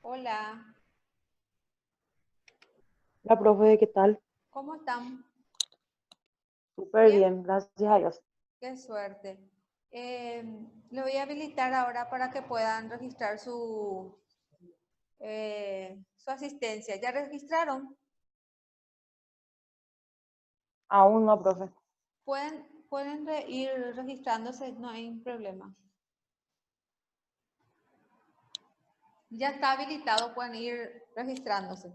Hola, La profe, ¿qué tal? ¿cómo están? Súper Bien, bien, gracias a Dios. qué suerte. Le voy a habilitar ahora para que puedan registrar su asistencia. ¿Ya registraron? Aún no, profe. Pueden ir registrándose, no hay problema. Ya está habilitado, pueden ir registrándose.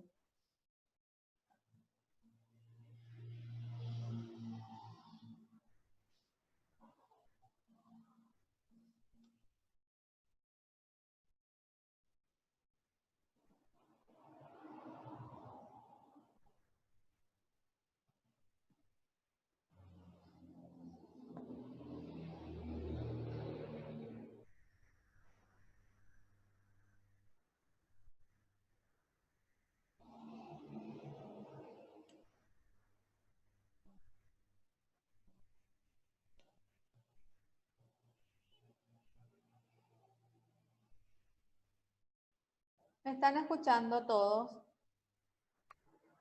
¿Me están escuchando todos?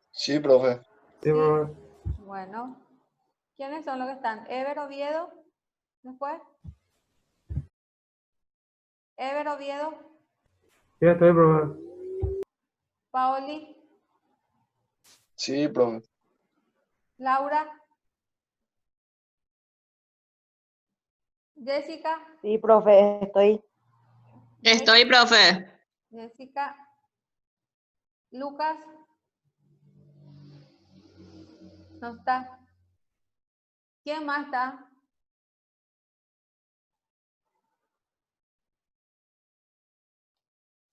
Sí, profe. Sí. Bueno, ¿quiénes son los que están? Ever Oviedo, después. Ever Oviedo, Ya estoy, profe. Paoli, Sí, profe. Laura, Jessica, Sí, profe, estoy. Estoy, profe. Jessica, Lucas, no está. ¿Quién más está?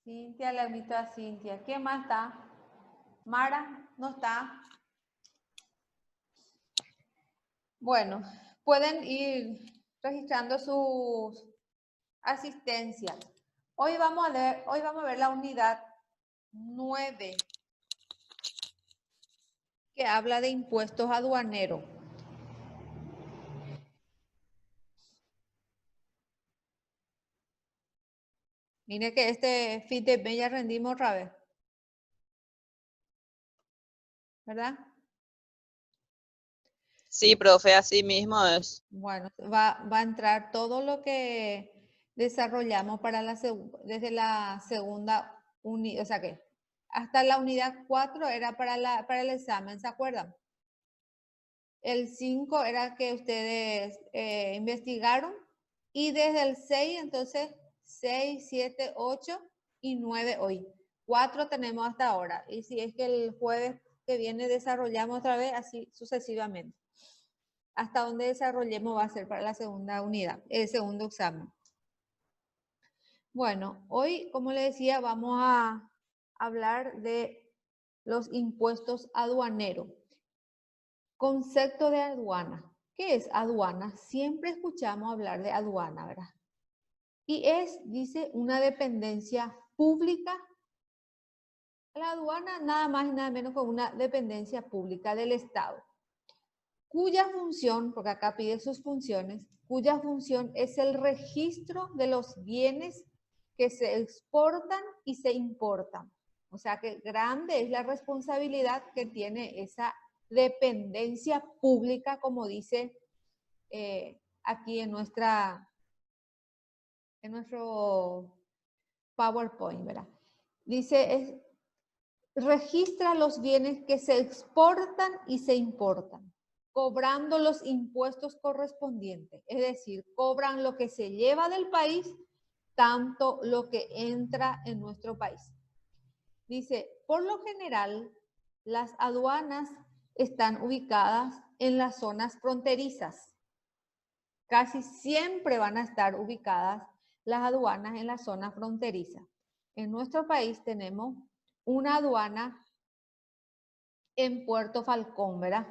Cintia, le invito a Cintia. ¿Quién más está? Mara, no está. Bueno, pueden ir registrando sus asistencias. Hoy vamos a ver la unidad 9, que habla de impuestos aduaneros. Mire que este FITEP ya rendimos otra vez, ¿verdad? Sí, profe, así mismo es. Bueno, va a entrar todo lo que desarrollamos para desde la segunda unidad, o sea que hasta la unidad 4 era para el examen, ¿se acuerdan? El 5 era que ustedes investigaron, y desde el 6, entonces 6, 7, 8 y 9 hoy. 4 tenemos hasta ahora, y si es que el jueves que viene desarrollamos otra vez, así sucesivamente. Hasta donde desarrollemos va a ser para la segunda unidad, el segundo examen. Bueno, hoy, como le decía, vamos a hablar de los impuestos aduaneros. Concepto de aduana. ¿Qué es aduana? Siempre escuchamos hablar de aduana, ¿verdad? Y dice, una dependencia pública. La aduana nada más y nada menos que una dependencia pública del Estado, cuya función, porque acá pide sus funciones, cuya función es el registro de los bienes que se exportan y se importan. O sea que grande es la responsabilidad que tiene esa dependencia pública, como dice aquí en nuestro PowerPoint, ¿verdad? Dice, registra los bienes que se exportan y se importan, cobrando los impuestos correspondientes, es decir, cobran lo que se lleva del país, tanto lo que entra en nuestro país. Dice, por lo general, las aduanas están ubicadas en las zonas fronterizas. Casi siempre van a estar ubicadas las aduanas en la zona fronteriza. En nuestro país tenemos una aduana en Puerto Falcón, ¿verdad?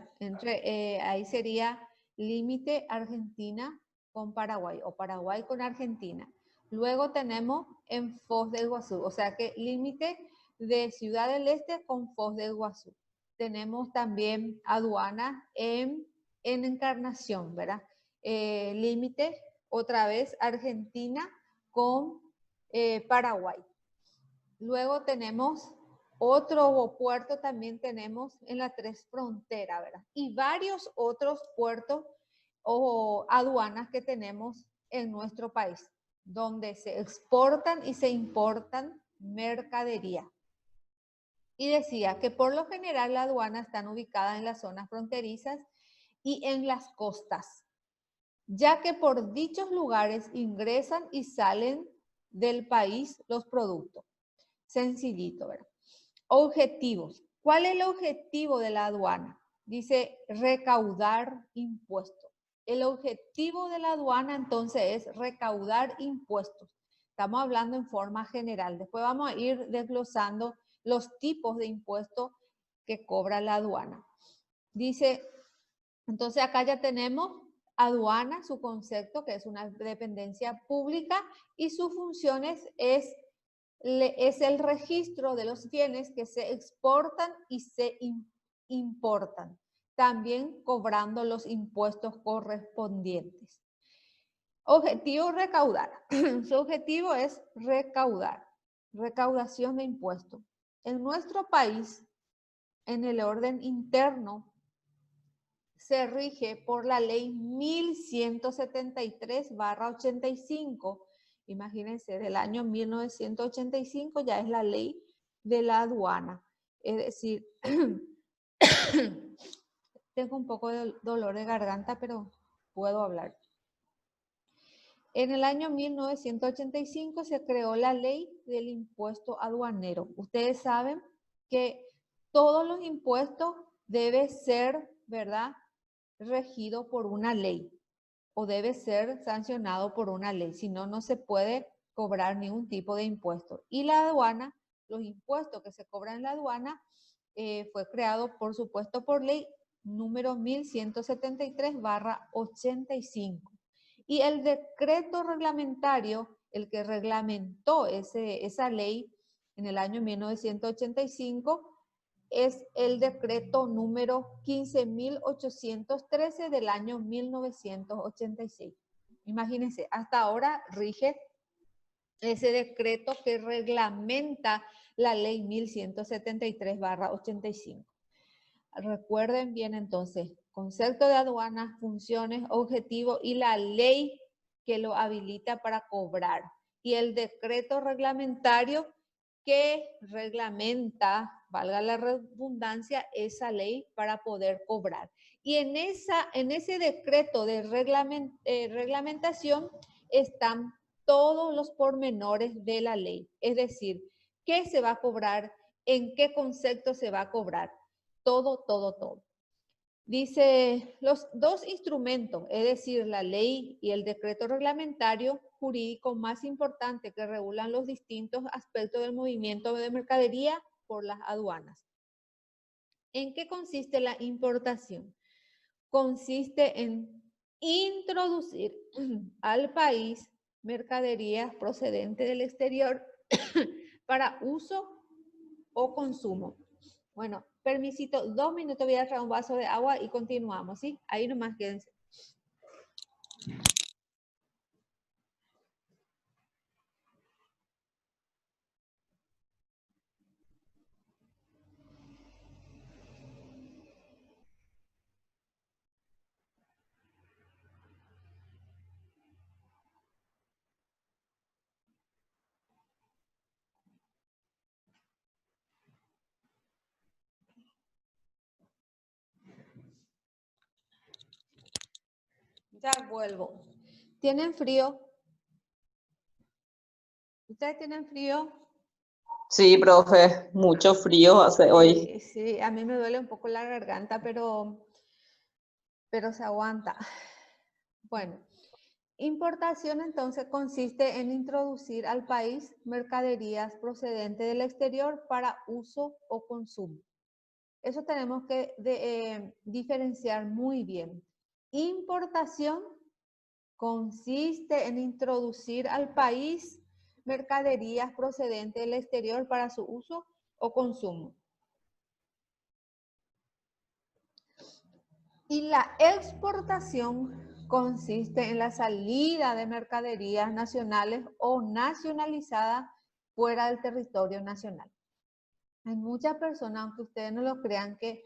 Ahí sería límite Argentina con Paraguay o Paraguay con Argentina. Luego tenemos en Foz del Iguazú, o sea que límite de Ciudad del Este con Foz del Iguazú. Tenemos también aduana en Encarnación, ¿verdad? Límite otra vez Argentina con Paraguay. Luego tenemos otro puerto, también tenemos en la Tres Fronteras, ¿verdad? Y varios otros puertos o aduanas que tenemos en nuestro país, donde se exportan y se importan mercadería. Y decía que por lo general las aduanas están ubicadas en las zonas fronterizas y en las costas, ya que por dichos lugares ingresan y salen del país los productos. Sencillito, ¿verdad? Objetivos. ¿Cuál es el objetivo de la aduana? Dice recaudar impuestos. El objetivo de la aduana entonces es recaudar impuestos. Estamos hablando en forma general. Después vamos a ir desglosando los tipos de impuestos que cobra la aduana. Dice, entonces acá ya tenemos aduana, su concepto, que es una dependencia pública, y sus funciones es el registro de los bienes que se exportan y se importan, también cobrando los impuestos correspondientes. Objetivo recaudar. Su objetivo es recaudar, recaudación de impuestos. En nuestro país, en el orden interno, se rige por la ley 1173/85. Imagínense, del año 1985 ya es la ley de la aduana. Es decir, tengo un poco de dolor de garganta, pero puedo hablar. En el año 1985 se creó la ley del impuesto aduanero. Ustedes saben que todos los impuestos deben ser, ¿verdad?, regido por una ley o debe ser sancionado por una ley, si no, no se puede cobrar ningún tipo de impuesto. Y la aduana, los impuestos que se cobran en la aduana, fue creado, por supuesto, por ley número 1173/85. Y el decreto reglamentario, el que reglamentó esa ley en el año 1985, es el decreto número 15.813 del año 1986. Imagínense, hasta ahora rige ese decreto que reglamenta la ley 1173/85. Recuerden bien entonces, concepto de aduana, funciones, objetivo y la ley que lo habilita para cobrar. Y el decreto reglamentario que reglamenta, valga la redundancia, esa ley para poder cobrar. Y en ese decreto de reglamentación están todos los pormenores de la ley. Es decir, qué se va a cobrar, en qué concepto se va a cobrar. Todo. Dice, los dos instrumentos, es decir, la ley y el decreto reglamentario jurídico más importante que regulan los distintos aspectos del movimiento de mercadería por las aduanas. ¿En qué consiste la importación? Consiste en introducir al país mercaderías procedentes del exterior para uso o consumo. Bueno, permisito, 2 minutos, voy a traer un vaso de agua y continuamos, ¿sí? Ahí nomás quédense. Ya vuelvo. ¿Tienen frío? ¿Ustedes tienen frío? Sí, profe, mucho frío hace hoy. Sí, a mí me duele un poco la garganta, pero se aguanta. Bueno, importación entonces consiste en introducir al país mercaderías procedentes del exterior para uso o consumo. Eso tenemos que diferenciar muy bien. Importación consiste en introducir al país mercaderías procedentes del exterior para su uso o consumo. Y la exportación consiste en la salida de mercaderías nacionales o nacionalizadas fuera del territorio nacional. Hay muchas personas, aunque ustedes no lo crean, que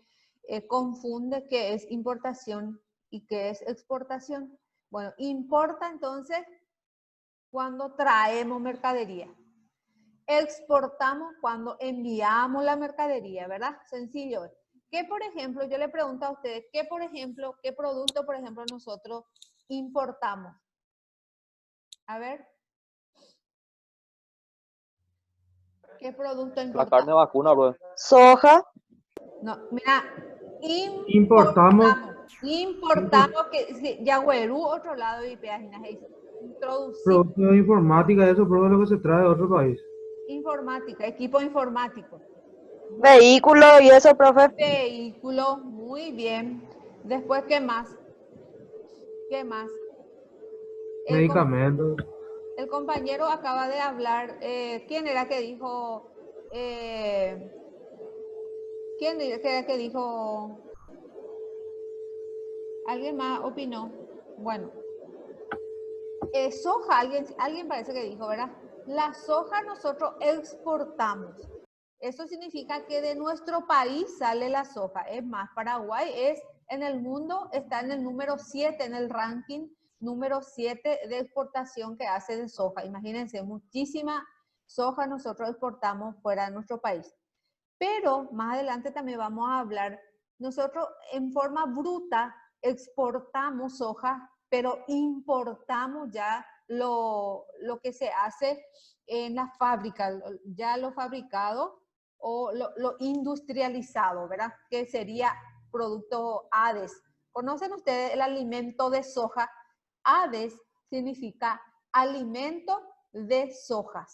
confunde qué es importación y qué es exportación. Bueno, importa entonces cuando traemos mercadería. Exportamos cuando enviamos la mercadería, ¿verdad? Sencillo. ¿Qué, por ejemplo, yo le pregunto a ustedes, qué producto, por ejemplo, nosotros importamos? A ver. ¿Qué producto La importamos? carne vacuna, bro. Soja, No, mira, Importamos. importamos que sí, Yagüerú, otro lado y páginas, introducir Productos de informática, eso, profe, es lo que se trae de otro país. informática, equipo informático, vehículo y eso, profe. vehículo, muy bien. Después, ¿qué más? ¿Qué más? Medicamentos. El compañero acaba de hablar, ¿quién era que dijo? ¿Quién era que dijo? ¿Alguien más opinó? Bueno, soja, alguien parece que dijo, ¿verdad? La soja nosotros exportamos. Eso significa que de nuestro país sale la soja. Es más, Paraguay en el mundo, está en el número 7 en el ranking, número 7 de exportación que hace de soja. Imagínense, muchísima soja nosotros exportamos fuera de nuestro país. Pero más adelante también vamos a hablar, nosotros en forma bruta exportamos soja, pero importamos ya lo que se hace en la fábrica, ya lo fabricado o lo industrializado, ¿verdad? Que sería producto ADES. ¿Conocen ustedes el alimento de soja? ADES significa alimento de soja,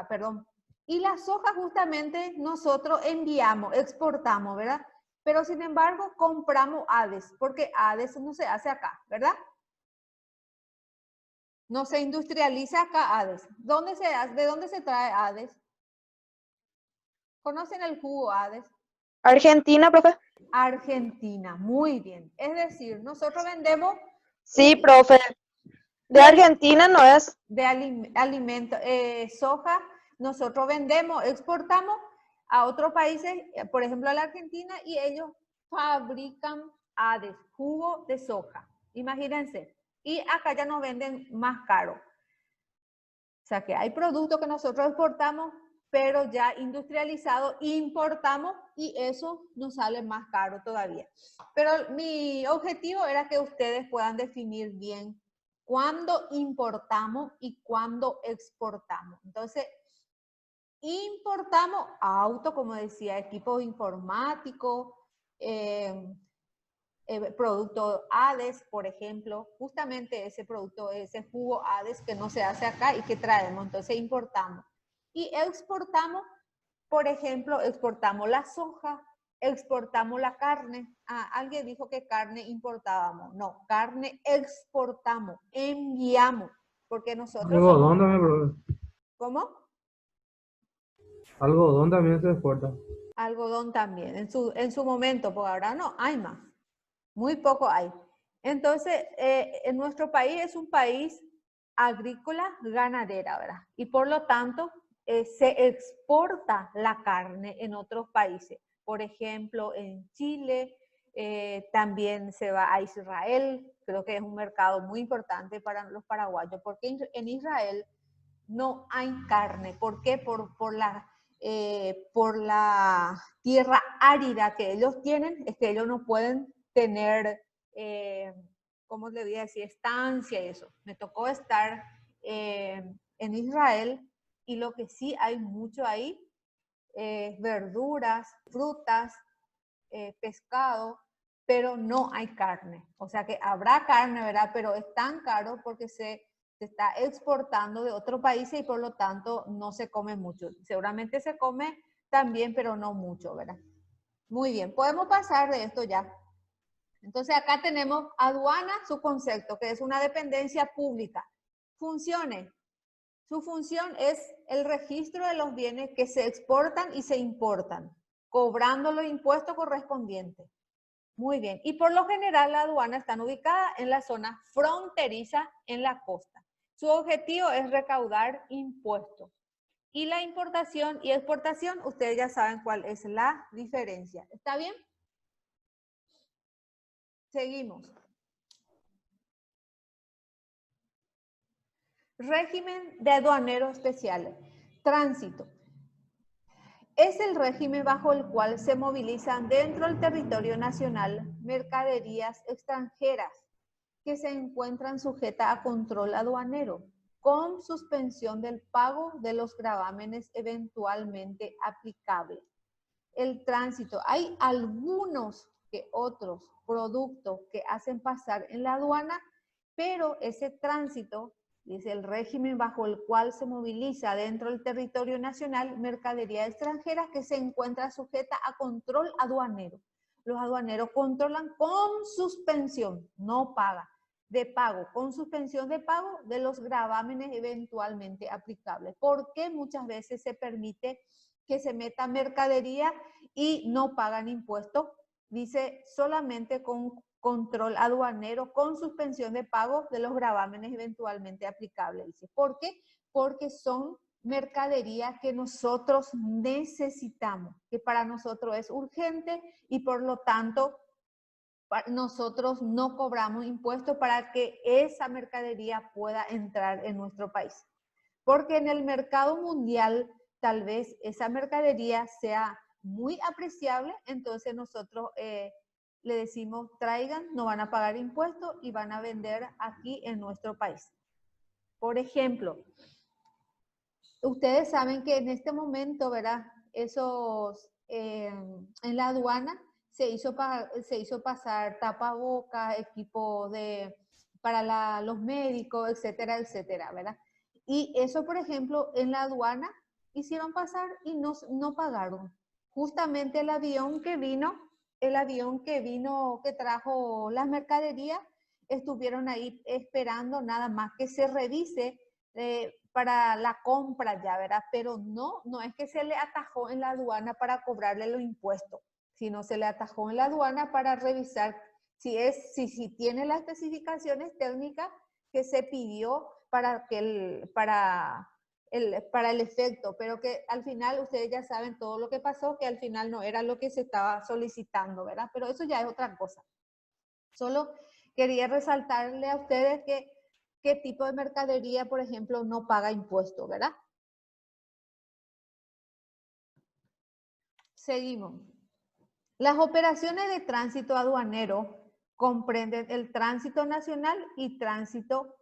perdón. Y la soja justamente nosotros enviamos, exportamos, ¿verdad? Pero sin embargo compramos ADES, porque ADES no se hace acá, ¿verdad? No se industrializa acá ADES. ¿De dónde se trae ADES? ¿Conocen el jugo ADES? Argentina, profe. Argentina, muy bien. Es decir, nosotros vendemos... Sí, profe. De Argentina no es. De alimento, soja, nosotros vendemos, exportamos a otros países, por ejemplo a la Argentina, y ellos fabrican ADES, jugo de soja. Imagínense. Y acá ya nos venden más caro. O sea que hay productos que nosotros exportamos, pero ya industrializado, importamos y eso nos sale más caro todavía. Pero mi objetivo era que ustedes puedan definir bien cuándo importamos y cuándo exportamos. Entonces, importamos auto, como decía, equipos informáticos, producto ADES, por ejemplo, justamente ese producto, ese jugo ADES que no se hace acá y que traemos, entonces importamos. Y exportamos, por ejemplo, exportamos la soja, exportamos la carne. Alguien dijo que carne importábamos. No, carne exportamos, enviamos, porque nosotros... Algodón también, profe. ¿Cómo? Algodón también se exporta. Algodón también, en su momento, porque ahora no, hay más. Muy poco hay. Entonces, en nuestro país es un país agrícola ganadera, ¿verdad? Y por lo tanto, se exporta la carne en otros países. Por ejemplo, en Chile, también se va a Israel. Creo que es un mercado muy importante para los paraguayos, porque en Israel no hay carne. ¿Por qué? Por la tierra árida que ellos tienen, es que ellos no pueden tener, ¿cómo le voy a decir? Estancia y eso. Me tocó estar en Israel y lo que sí hay mucho ahí es verduras, frutas, pescado, pero no hay carne. O sea que habrá carne, ¿verdad? Pero es tan caro porque se está exportando de otros países y por lo tanto no se come mucho. Seguramente se come también, pero no mucho, ¿verdad? Muy bien, podemos pasar de esto ya. Entonces acá tenemos aduana, su concepto, que es una dependencia pública. Funciones. Su función es el registro de los bienes que se exportan y se importan, cobrando los impuestos correspondientes. Muy bien. Y por lo general la aduana está ubicada en la zona fronteriza en la costa. Su objetivo es recaudar impuestos. Y la importación y exportación, ustedes ya saben cuál es la diferencia. ¿Está bien? Seguimos. Régimen de aduanero especial. Tránsito. Es el régimen bajo el cual se movilizan dentro del territorio nacional mercaderías extranjeras que se encuentran sujetas a control aduanero, con suspensión del pago de los gravámenes eventualmente aplicables. El tránsito, hay algunos que otros productos que hacen pasar en la aduana, pero ese tránsito es el régimen bajo el cual se moviliza dentro del territorio nacional mercadería extranjera que se encuentra sujeta a control aduanero. Los aduaneros controlan con suspensión, no paga, de pago, con suspensión de pago de los gravámenes eventualmente aplicables. Porque muchas veces se permite que se meta mercadería y no pagan impuestos? Dice solamente con control aduanero, con suspensión de pago de los gravámenes eventualmente aplicables. Dice, ¿por qué? Porque son mercadería que nosotros necesitamos, que para nosotros es urgente y por lo tanto nosotros no cobramos impuestos para que esa mercadería pueda entrar en nuestro país. Porque en el mercado mundial tal vez esa mercadería sea muy apreciable, entonces nosotros le decimos traigan, no van a pagar impuestos y van a vender aquí en nuestro país. Por ejemplo, ustedes saben que en este momento, ¿verdad? Esos, en la aduana se hizo pasar tapabocas, equipo para los médicos, etcétera, etcétera, ¿verdad? Y eso, por ejemplo, en la aduana hicieron pasar y no pagaron. Justamente el avión que trajo las mercaderías, estuvieron ahí esperando nada más que se revise para la compra ya, ¿verdad? Pero no es que se le atajó en la aduana para cobrarle los impuestos, sino se le atajó en la aduana para revisar si tiene las especificaciones técnicas que se pidió para el efecto, pero que al final ustedes ya saben todo lo que pasó, que al final no era lo que se estaba solicitando, ¿verdad? Pero eso ya es otra cosa. Solo quería resaltarle a ustedes qué tipo de mercadería, por ejemplo, no paga impuesto, ¿verdad? Seguimos. Las operaciones de tránsito aduanero comprenden el tránsito nacional y tránsito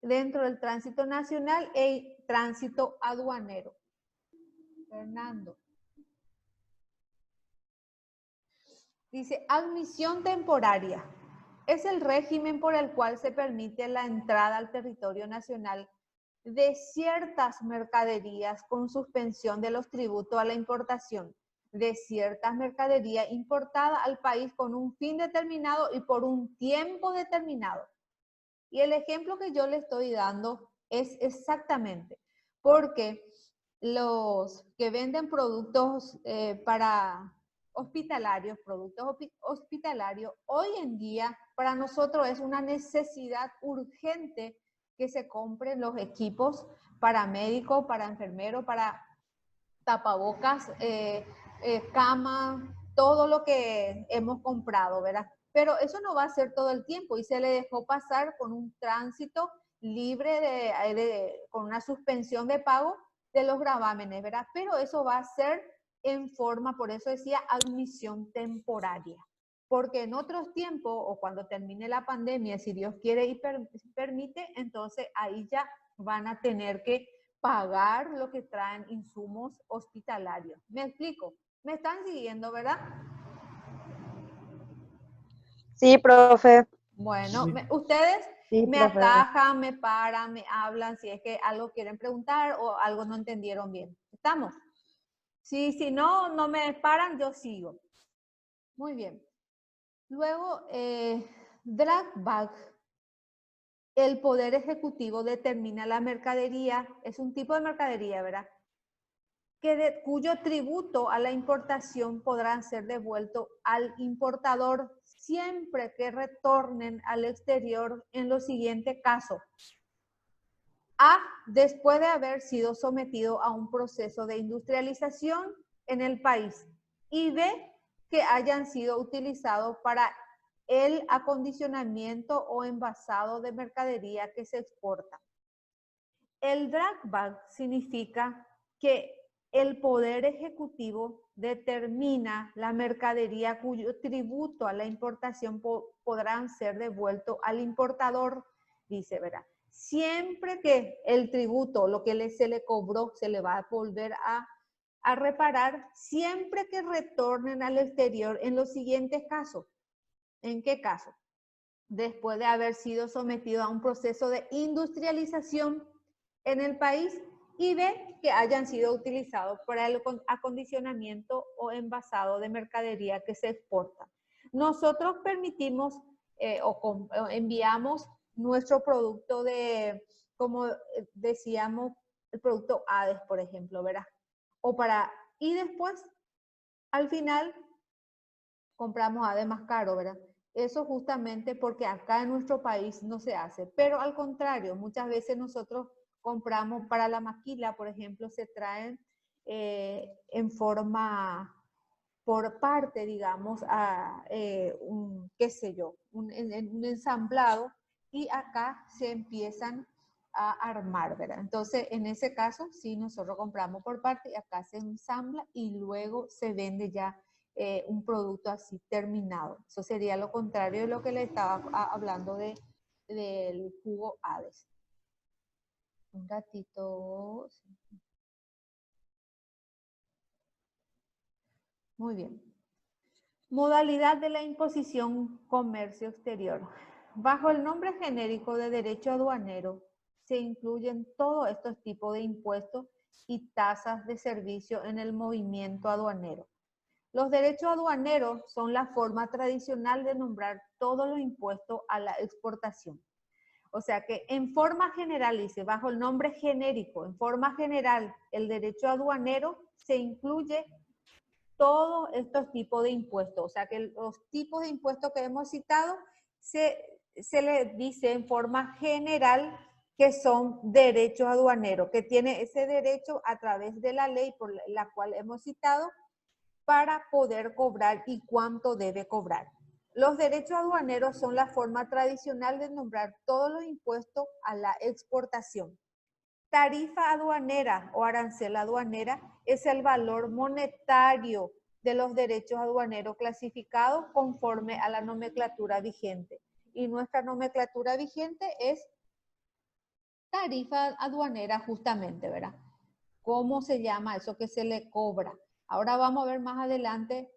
dentro del tránsito nacional e tránsito aduanero. Fernando. Dice, admisión temporaria. Es el régimen por el cual se permite la entrada al territorio nacional de ciertas mercaderías con suspensión de los tributos a la importación, de ciertas mercaderías importadas al país con un fin determinado y por un tiempo determinado. Y el ejemplo que yo le estoy dando es exactamente porque los que venden productos para productos hospitalarios, hoy en día para nosotros es una necesidad urgente que se compren los equipos para médicos, para enfermeros, para tapabocas, cama, todo lo que hemos comprado, ¿verdad? Pero eso no va a ser todo el tiempo y se le dejó pasar con un tránsito libre con una suspensión de pago de los gravámenes, ¿verdad? Pero eso va a ser en forma, por eso decía, admisión temporaria. Porque en otros tiempos, o cuando termine la pandemia, si Dios quiere y permite, entonces ahí ya van a tener que pagar lo que traen insumos hospitalarios. ¿Me explico? ¿Me están siguiendo, verdad? Sí, profe. Bueno, Sí. ustedes Sí, me profe. atajan, me paran, me hablan si es que algo quieren preguntar o algo no entendieron bien. ¿Estamos? Si no me paran, yo sigo. Muy bien. Luego, drag bag. El Poder Ejecutivo determina la mercadería, es un tipo de mercadería, ¿verdad? Cuyo tributo a la importación podrán ser devueltos al importador siempre que retornen al exterior en los siguientes casos. A, después de haber sido sometido a un proceso de industrialización en el país. Y B, que hayan sido utilizados para el acondicionamiento o envasado de mercadería que se exporta. El drawback significa que el Poder Ejecutivo determina la mercadería cuyo tributo a la importación podrán ser devueltos al importador, dice, ¿verdad? Siempre que el tributo, lo que se le cobró, se le va a volver a reparar, siempre que retornen al exterior en los siguientes casos. ¿En qué caso? Después de haber sido sometido a un proceso de industrialización en el país, y B, que hayan sido utilizados para el acondicionamiento o envasado de mercadería que se exporta. Nosotros permitimos o enviamos nuestro producto de, como decíamos, el producto ADES, por ejemplo, ¿verdad? Y después, al final, compramos ADES más caro, ¿verdad? Eso justamente porque acá en nuestro país no se hace. Pero al contrario, muchas veces nosotros compramos para la maquila, por ejemplo, se traen en forma, por parte, digamos, qué sé yo, un ensamblado, y acá se empiezan a armar, ¿verdad? Entonces, en ese caso, sí, nosotros compramos por parte y acá se ensambla y luego se vende ya un producto así terminado. Eso sería lo contrario de lo que le estaba hablando del jugo ADES. Un ratito. Muy bien. Modalidad de la imposición comercio exterior. Bajo el nombre genérico de derecho aduanero se incluyen todos estos tipos de impuestos y tasas de servicio en el movimiento aduanero. Los derechos aduaneros son la forma tradicional de nombrar todos los impuestos a la exportación. O sea que en forma general, dice, bajo el nombre genérico, en forma general, el derecho aduanero se incluye todos estos tipos de impuestos. O sea que los tipos de impuestos que hemos citado se le dice en forma general que son derechos aduaneros, que tiene ese derecho a través de la ley por la cual hemos citado para poder cobrar y cuánto debe cobrar. Los derechos aduaneros son la forma tradicional de nombrar todos los impuestos a la exportación. Tarifa aduanera o arancel aduanera es el valor monetario de los derechos aduaneros clasificados conforme a la nomenclatura vigente. Y nuestra nomenclatura vigente es tarifa aduanera justamente, ¿verdad? ¿Cómo se llama eso que se le cobra? Ahora vamos a ver más adelante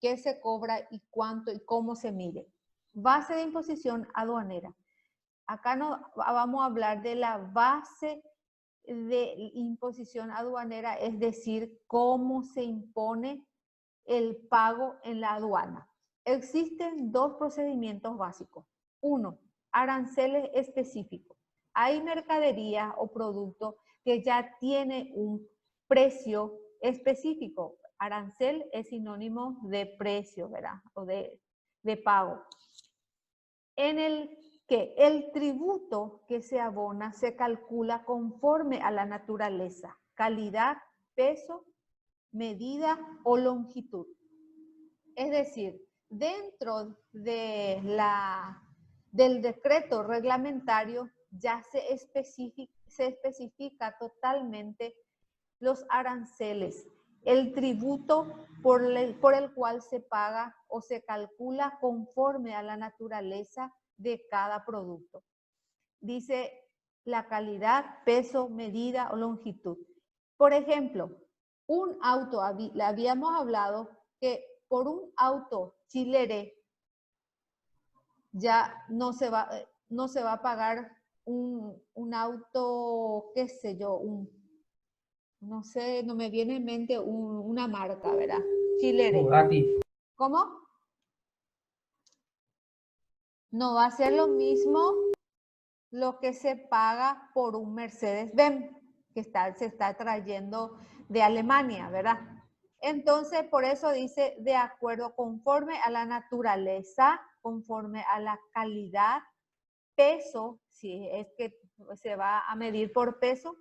qué se cobra y cuánto y cómo se mide. Base de imposición aduanera. Acá no vamos a hablar de la base de imposición aduanera, es decir, cómo se impone el pago en la aduana. Existen dos procedimientos básicos. Uno, aranceles específicos. Hay mercadería o producto que ya tiene un precio específico. Arancel es sinónimo de precio, ¿verdad? O de pago. En el que el tributo que se abona se calcula conforme a la naturaleza, calidad, peso, medida o longitud. Es decir, dentro de del decreto reglamentario ya se especifica totalmente los aranceles, el tributo por el cual se paga o se calcula conforme a la naturaleza de cada producto. Dice la calidad, peso, medida o longitud. Por ejemplo, un auto, le habíamos hablado que por un auto Chilere ya no se va a pagar un auto, qué sé yo, no sé, no me viene en mente una marca, ¿verdad? Chilere. Bugatti. ¿Cómo? No va a ser lo mismo lo que se paga por un Mercedes-Benz que se está trayendo de Alemania, ¿verdad? Entonces, por eso dice, de acuerdo, conforme a la naturaleza, conforme a la calidad, peso, si es que se va a medir por peso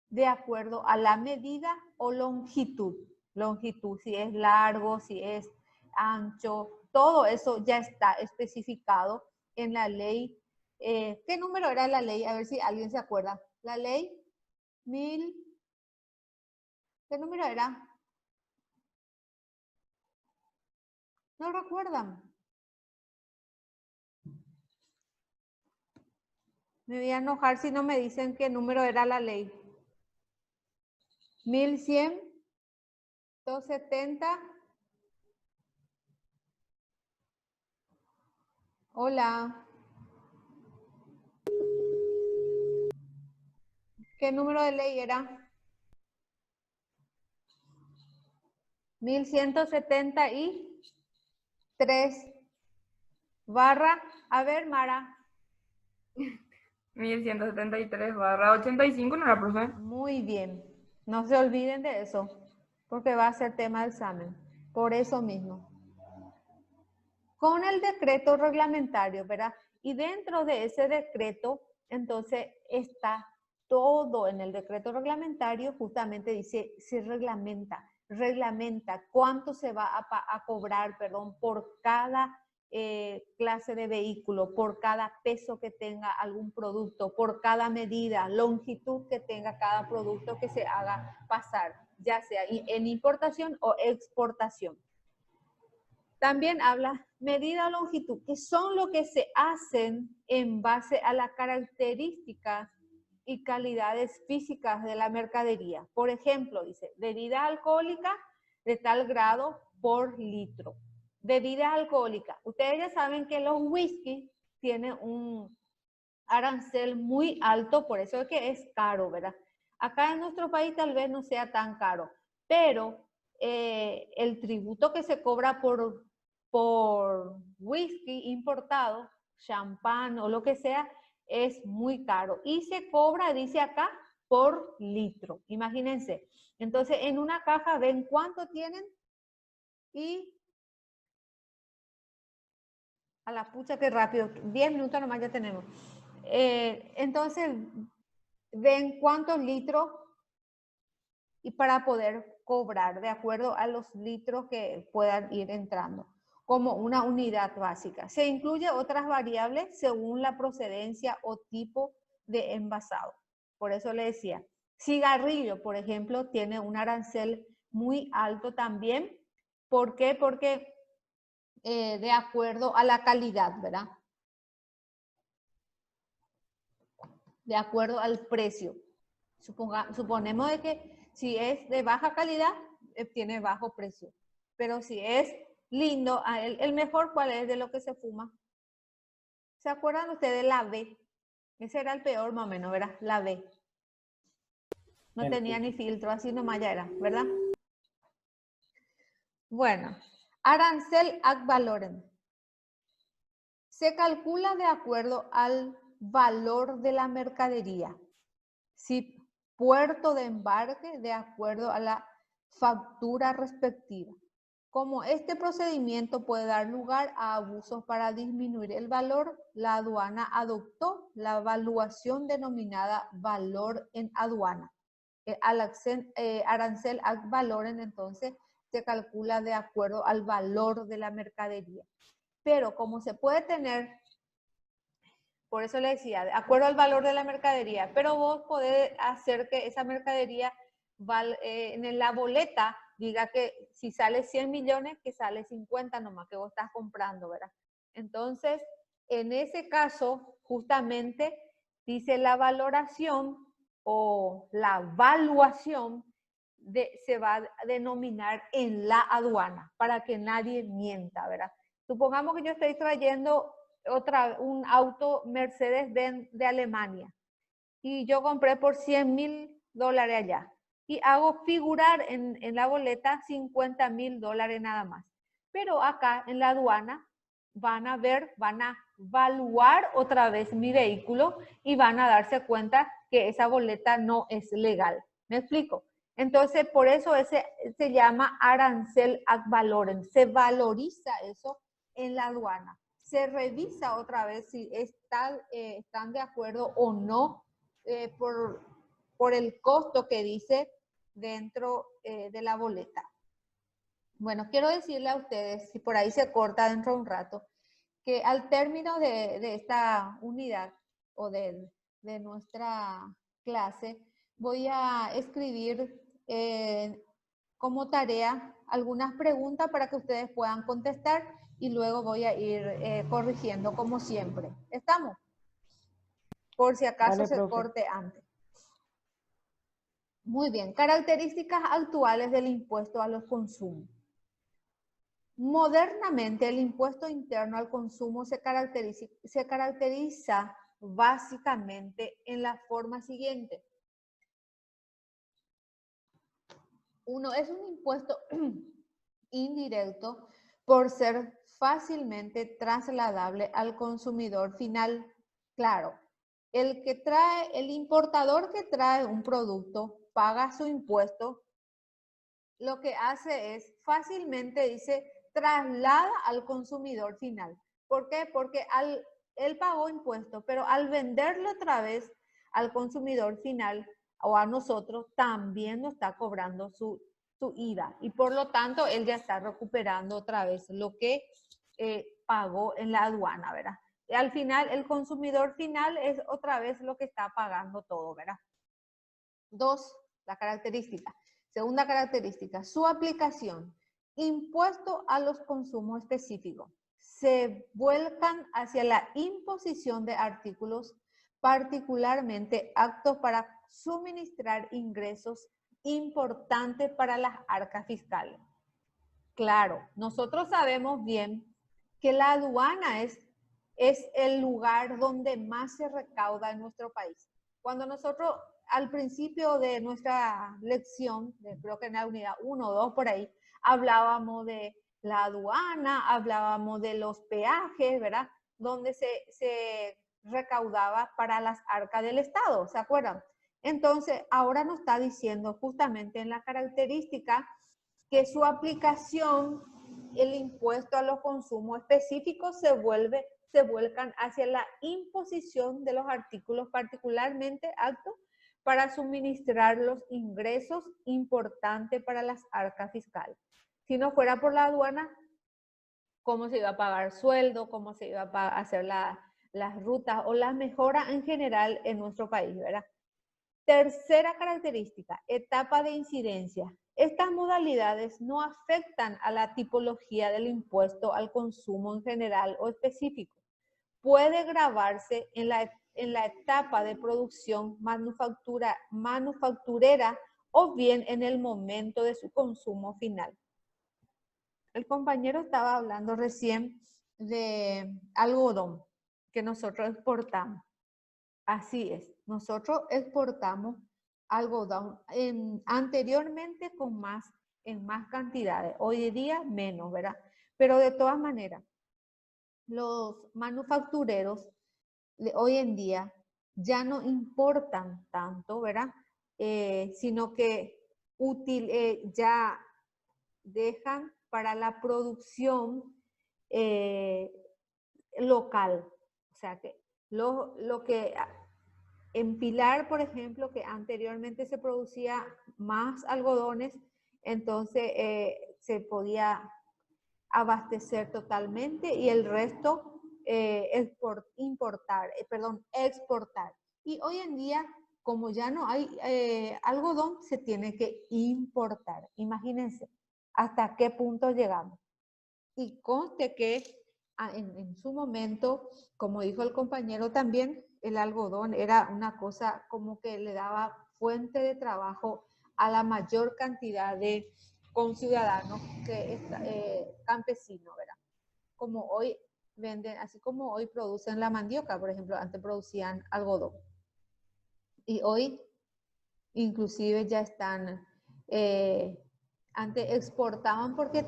de acuerdo a la medida o longitud. Longitud, si es largo, si es ancho, todo eso ya está especificado en la ley. ¿Qué número era la ley? A ver si alguien se acuerda. La ley 1000. ¿Qué número era? ¿No recuerdan? Me voy a enojar si no me dicen qué número era la ley. 1100, 270. Hola. ¿Qué número de ley era? 1173 barra, a ver, Mara. 1173/85, ¿no era, profe? Muy bien. No se olviden de eso, porque va a ser tema de examen. Por eso mismo. Con el decreto reglamentario, ¿verdad? Y dentro de ese decreto, entonces está todo en el decreto reglamentario, justamente dice, se reglamenta cuánto se va a cobrar, perdón, por cada clase de vehículo, por cada peso que tenga algún producto, por cada medida, longitud que tenga cada producto que se haga pasar, ya sea en importación o exportación. También habla medida o longitud, que son lo que se hacen en base a las características y calidades físicas de la mercadería. Por ejemplo, dice, bebida alcohólica de tal grado por litro. Bebidas alcohólicas. Ustedes ya saben que los whisky tienen un arancel muy alto, por eso es que es caro, ¿verdad? Acá en nuestro país tal vez no sea tan caro, pero el tributo que se cobra por whisky importado, champán o lo que sea, es muy caro. Y se cobra, dice acá, por litro. Imagínense. Entonces, en una caja ven cuánto tienen y a la pucha, qué rápido. 10 minutos nomás ya tenemos. Entonces, ven cuántos litros y para poder cobrar de acuerdo a los litros que puedan ir entrando como una unidad básica. Se incluye otras variables según la procedencia o tipo de envasado. Por eso le decía, cigarrillo, por ejemplo, tiene un arancel muy alto también. ¿Por qué? Porque de acuerdo a la calidad, ¿verdad? De acuerdo al precio. Suponemos de que si es de baja calidad, tiene bajo precio. Pero si es lindo, el mejor, ¿cuál es de lo que se fuma? ¿Se acuerdan ustedes de la B? Ese era el peor más o menos, ¿verdad? La B. No tenía ni filtro, así nomás ya era, ¿verdad? Bueno, arancel ad valorem. Se calcula de acuerdo al valor de la mercadería. Si puerto de embarque, de acuerdo a la factura respectiva. Como este procedimiento puede dar lugar a abusos para disminuir el valor, la aduana adoptó la evaluación denominada valor en aduana. Arancel ad valorem, entonces, se calcula de acuerdo al valor de la mercadería. Pero como se puede tener, por eso le decía, de acuerdo al valor de la mercadería, pero vos podés hacer que esa mercadería en la boleta diga que si sale 100 millones, que sale 50 nomás, que vos estás comprando, ¿verdad? Entonces, en ese caso, justamente, dice la valoración o la valuación se va a denominar en la aduana, para que nadie mienta, ¿verdad? Supongamos que yo estoy trayendo un auto Mercedes-Benz de Alemania y yo compré por $100,000 allá y hago figurar en la boleta $50,000 nada más. Pero acá en la aduana van a evaluar otra vez mi vehículo y van a darse cuenta que esa boleta no es legal. ¿Me explico? Entonces, por eso se llama arancel ad valorem. Se valoriza eso en la aduana. Se revisa otra vez si están de acuerdo o no por el costo que dice dentro de la boleta. Bueno, quiero decirle a ustedes, si por ahí se corta dentro de un rato, que al término de esta unidad o de nuestra clase, voy a escribir como tarea algunas preguntas para que ustedes puedan contestar y luego voy a ir corrigiendo como siempre. ¿Estamos? Por si acaso Vale, se profe. corte antes. Muy bien, características actuales del impuesto a los consumos. Modernamente, el impuesto interno al consumo se caracteriza básicamente en la forma siguiente. Uno, es un impuesto indirecto por ser fácilmente trasladable al consumidor final. Claro, el importador que trae un producto paga su impuesto, lo que hace es fácilmente, dice, traslada al consumidor final. ¿Por qué? Porque él pagó impuesto, pero al venderlo otra vez al consumidor final o a nosotros, también nos está cobrando su IVA. Y por lo tanto, él ya está recuperando otra vez lo que pagó en la aduana, ¿verdad? Y al final, el consumidor final es otra vez lo que está pagando todo, ¿verdad? Dos, la característica. Segunda característica, su aplicación. Impuesto a los consumos específicos. Se vuelcan hacia la imposición de artículos, particularmente actos para suministrar ingresos importantes para las arcas fiscales. Claro, nosotros sabemos bien que la aduana es el lugar donde más se recauda en nuestro país. Cuando nosotros al principio de nuestra lección, creo que en la unidad 1 o 2 por ahí, hablábamos de la aduana, hablábamos de los peajes, ¿verdad? Donde se recaudaba para las arcas del Estado, ¿se acuerdan? Entonces, ahora nos está diciendo justamente en la característica que su aplicación, el impuesto a los consumos específicos, se vuelcan hacia la imposición de los artículos, particularmente actos para suministrar los ingresos importantes para las arcas fiscales. Si no fuera por la aduana, ¿cómo se iba a pagar sueldo? ¿Cómo se iba a hacer las rutas o las mejoras en general en nuestro país, ¿verdad? Tercera característica, etapa de incidencia. Estas modalidades no afectan a la tipología del impuesto al consumo en general o específico. Puede gravarse en la etapa de producción manufacturera o bien en el momento de su consumo final. El compañero estaba hablando recién de algodón que nosotros exportamos. Así es, nosotros exportamos algodón anteriormente en más cantidades, hoy en día menos, ¿verdad? Pero de todas maneras, los manufactureros de hoy en día ya no importan tanto, ¿verdad? Sino que ya dejan para la producción local. O sea que lo que en Pilar, por ejemplo, que anteriormente se producía más algodones, entonces se podía abastecer totalmente y el resto exportar. Y hoy en día, como ya no hay algodón, se tiene que importar. Imagínense hasta qué punto llegamos. Y conste que en su momento, como dijo el compañero también, el algodón era una cosa como que le daba fuente de trabajo a la mayor cantidad de conciudadanos campesinos, ¿verdad? Como hoy venden, así como hoy producen la mandioca, por ejemplo, antes producían algodón. Y hoy inclusive ya están, antes exportaban porque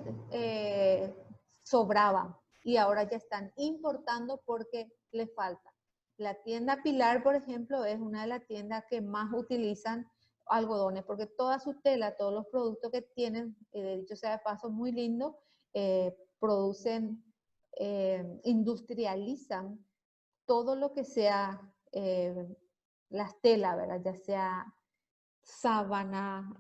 sobraban y ahora ya están importando porque les falta. La tienda Pilar, por ejemplo, es una de las tiendas que más utilizan algodones porque toda su tela, todos los productos que tienen, de dicho sea de paso, muy lindo, producen, industrializan todo lo que sea las telas, ¿verdad? Ya sea sábana,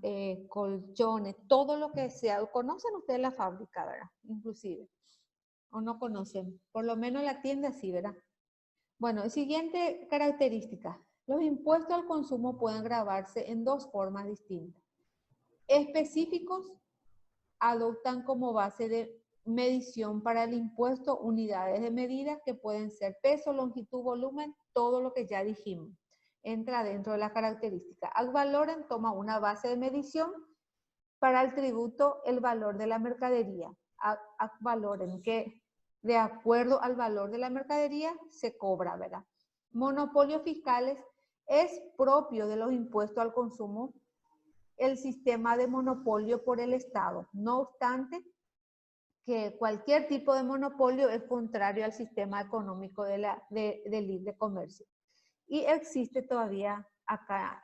colchones, todo lo que sea. ¿Conocen ustedes la fábrica, verdad? Inclusive. ¿O no conocen? Por lo menos la tienda sí, ¿verdad? Bueno, siguiente característica. Los impuestos al consumo pueden grabarse en dos formas distintas. Específicos adoptan como base de medición para el impuesto unidades de medida que pueden ser peso, longitud, volumen, todo lo que ya dijimos. Entra dentro de la característica. Ad valorem toma una base de medición para el tributo, el valor de la mercadería. Ad valorem, que de acuerdo al valor de la mercadería se cobra, ¿verdad? Monopolios fiscales es propio de los impuestos al consumo el sistema de monopolio por el Estado. No obstante, que cualquier tipo de monopolio es contrario al sistema económico de libre comercio. Y existe todavía acá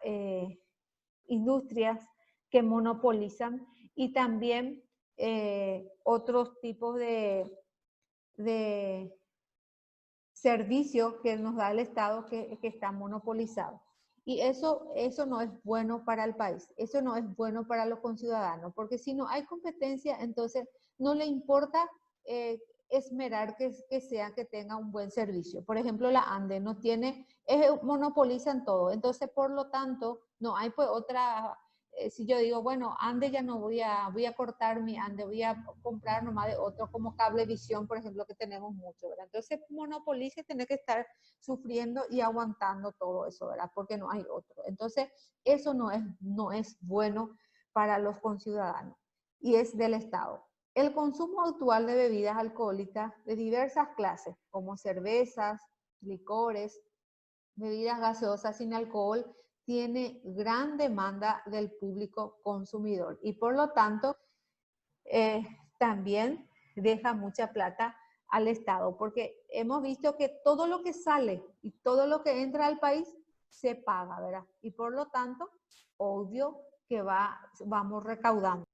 industrias que monopolizan y también otros tipos de servicios que nos da el Estado que están monopolizados. Y eso no es bueno para el país, eso no es bueno para los conciudadanos, porque si no hay competencia, entonces no le importa esmerar que tenga un buen servicio. Por ejemplo, la ANDE no tiene, monopolizan todo, entonces por lo tanto no hay pues otra, si yo digo, bueno, ANDE ya no voy a cortar mi ANDE, voy a comprar nomás de otro como Cablevisión, por ejemplo, que tenemos mucho, ¿verdad? Entonces monopoliza y tiene que estar sufriendo y aguantando todo eso, ¿verdad? Porque no hay otro. Entonces eso no es bueno para los conciudadanos y es del Estado. El consumo actual de bebidas alcohólicas de diversas clases, como cervezas, licores, bebidas gaseosas sin alcohol, tiene gran demanda del público consumidor y por lo tanto también deja mucha plata al Estado, porque hemos visto que todo lo que sale y todo lo que entra al país se paga, ¿verdad? Y por lo tanto, obvio que vamos recaudando.